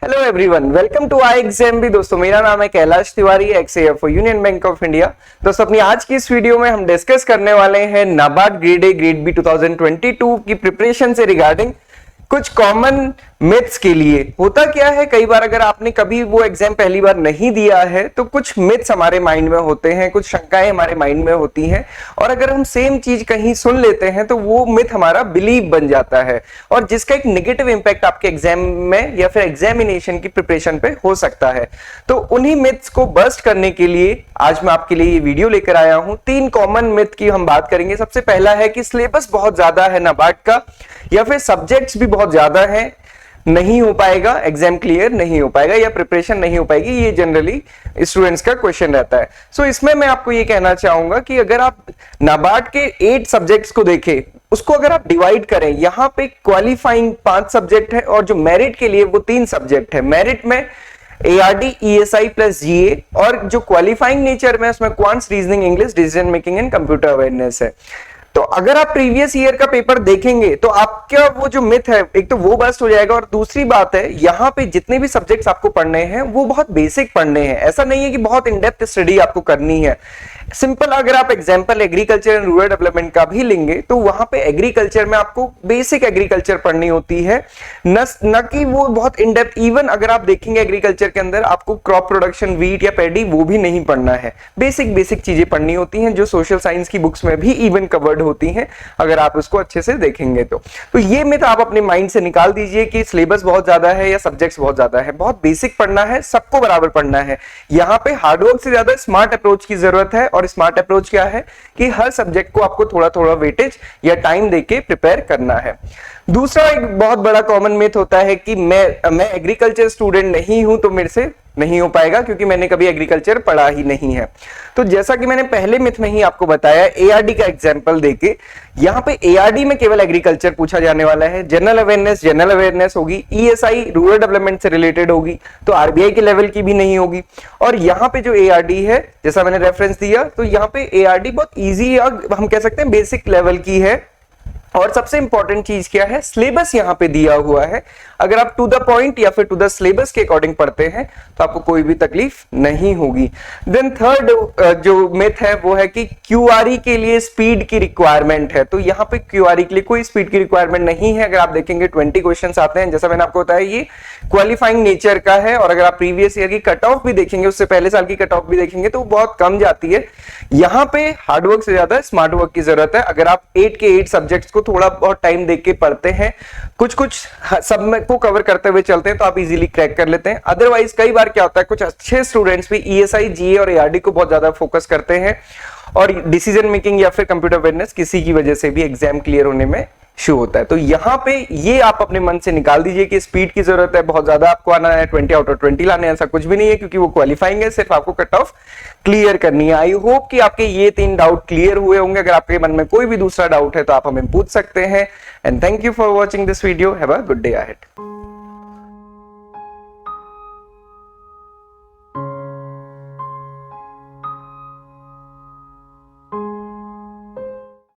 Hello everyone, welcome to I exam भी। दोस्तों मेरा नाम है Kailash Tiwari, ex A F Union Bank of India. दोस्तों अपनी आज की इस वीडियो में हम डिस्कस करने वाले हैं NABARD grade A grade B 2022 की प्रिपरेशन से रिगार्डिंग कुछ कॉमन मिथ्स के लिए। होता क्या है, कई बार अगर आपने कभी वो एग्जाम पहली बार नहीं दिया है तो कुछ मिथ्स हमारे माइंड में होते हैं, कुछ शंकाएं हमारे माइंड में होती हैं, और अगर हम सेम चीज कहीं सुन लेते हैं तो वो मिथ हमारा बिलीव बन जाता है और जिसका एक नेगेटिव इंपैक्ट आपके एग्जाम में या फिर एग्जामिनेशन की प्रिपरेशन पे हो सकता है। तो उन्हीं मिथ्स को बस्ट करने के लिए आज मैं आपके लिए ये वीडियो लेकर आया हूं। 3 कॉमन मिथ की हम बात करेंगे। सबसे पहला है कि सिलेबस बहुत ज्यादा है नाबार्ड का, या फिर सब्जेक्ट्स भी बहुत ज्यादा है, नहीं हो पाएगा, एग्जाम क्लियर नहीं हो पाएगा या प्रिपरेशन नहीं हो पाएगी। ये जनरली स्टूडेंट्स का क्वेश्चन रहता है। सो इसमें मैं आपको ये कहना चाहूंगा कि अगर आप नाबार्ड के 8 सब्जेक्ट्स को देखें, उसको अगर आप डिवाइड करें, यहाँ पे क्वालिफाइंग 5 सब्जेक्ट है और जो मेरिट के लिए वो 3 सब्जेक्ट है। मेरिट में ARD, ESI प्लस GA, और जो क्वालिफाइंग नेचर में उसमें quants, reasoning, English, decision making and computer awareness है। तो अगर आप प्रीवियस ईयर का पेपर देखेंगे तो आपका वो जो मिथ है एक तो वो बस्ट हो जाएगा, और दूसरी बात है यहाँ पे जितने भी सब्जेक्ट्स आपको पढ़ने हैं वो बहुत बेसिक पढ़ने हैं। ऐसा नहीं है कि बहुत इन डेप्थ स्टडी आपको करनी है। सिंपल अगर आप example agriculture and rural development का भी लेंगे तो वहां पे एग्रीकल्चर में आपको बेसिक एग्रीकल्चर पढ़नी होती है, न कि वो बहुत इन डेप्थ। इवन अगर आप देखेंगे एग्रीकल्चर के अंदर आपको क्रॉप प्रोडक्शन, वीट या पैडी, वो भी नहीं पढ़ना है। बेसिक चीजें पढ़नी होती हैं जो सोशल साइंस की बुक्स में भी इवन कवर्ड होती हैं अगर आप उसको अच्छे से देखेंगे तो ये मिथ आप अपने माइंड से निकाल दीजिए कि सिलेबस बहुत ज्यादा है या सब्जेक्ट्स बहुत ज्यादा है। बहुत बेसिक पढ़ना है, सबको बराबर पढ़ना है। यहाँ पे हार्डवर्क से ज्यादा स्मार्ट अप्रोच की जरूरत है, और स्मार्ट अप्रोच क्या है कि हर सब्जेक्ट को आपको थोड़ा थोड़ा वेटेज या टाइम देके प्रिपेयर करना है। दूसरा एक बहुत बड़ा कॉमन मिथ होता है कि मैं एग्रीकल्चर स्टूडेंट नहीं हूं तो मेरे से नहीं हो पाएगा क्योंकि मैंने कभी एग्रीकल्चर पढ़ा ही नहीं है। तो जैसा कि मैंने पहले मिथ में ही आपको बताया, ARD का एग्जांपल देके, यहाँ पे ARD में केवल एग्रीकल्चर पूछा जाने वाला है। जनरल अवेयरनेस होगी, ESI रूरल डेवलपमेंट से रिलेटेड होगी, तो RBI के लेवल की भी नहीं होगी। और यहाँ पे जो ARD है, जैसा मैंने रेफरेंस दिया, तो यहाँ पे ARD बहुत ईजी, हम कह सकते हैं बेसिक लेवल की है। और सबसे इंपॉर्टेंट चीज क्या है, सिलेबस यहाँ पे दिया हुआ है। अगर आप टू द पॉइंट या फिर टू द सिलेबस के अकॉर्डिंग पढ़ते हैं तो आपको कोई भी तकलीफ नहीं होगी। देन थर्ड जो मिथ है वो है कि QRE के लिए स्पीड की रिक्वायरमेंट है। तो यहाँ पे QRE के लिए कोई स्पीड की रिक्वायरमेंट नहीं है। अगर आप देखेंगे 20 क्वेश्चंस आते हैं, जैसा मैंने आपको बताया ये क्वालिफाइंग नेचर का है। और अगर आप प्रीवियस ईयर की कट ऑफ भी देखेंगे, उससे पहले साल की कट ऑफ भी देखेंगे तो बहुत कम जाती है। यहाँ पे हार्डवर्क से ज्यादा स्मार्ट वर्क की जरूरत है। अगर आप 8 के 8 सब्जेक्ट्स को थोड़ा बहुत टाइम देके पढ़ते हैं, कुछ सब में को कवर करते हुए चलते हैं तो आप इजीली क्रैक कर लेते हैं। अदरवाइज कई बार क्या होता है, कुछ अच्छे स्टूडेंट्स भी ESI, GA और ARD को बहुत ज्यादा फोकस करते हैं और डिसीजन मेकिंग या फिर कंप्यूटर अवेयरनेस किसी की वजह से भी एग्जाम क्लियर होने में इशू होता है। तो यहाँ पे ये आप अपने मन से निकाल दीजिए कि स्पीड की जरूरत है, बहुत ज्यादा आपको आना है, 20 आउट ऑफ 20 लाने, ऐसा कुछ भी नहीं है क्योंकि वो क्वालिफाइंग है, सिर्फ आपको कट ऑफ क्लियर करनी है। आई होप कि आपके ये 3 डाउट क्लियर हुए होंगे। अगर आपके मन में कोई भी दूसरा डाउट है तो आप हमें पूछ सकते हैं। And thank you for watching this video. Have a good day ahead.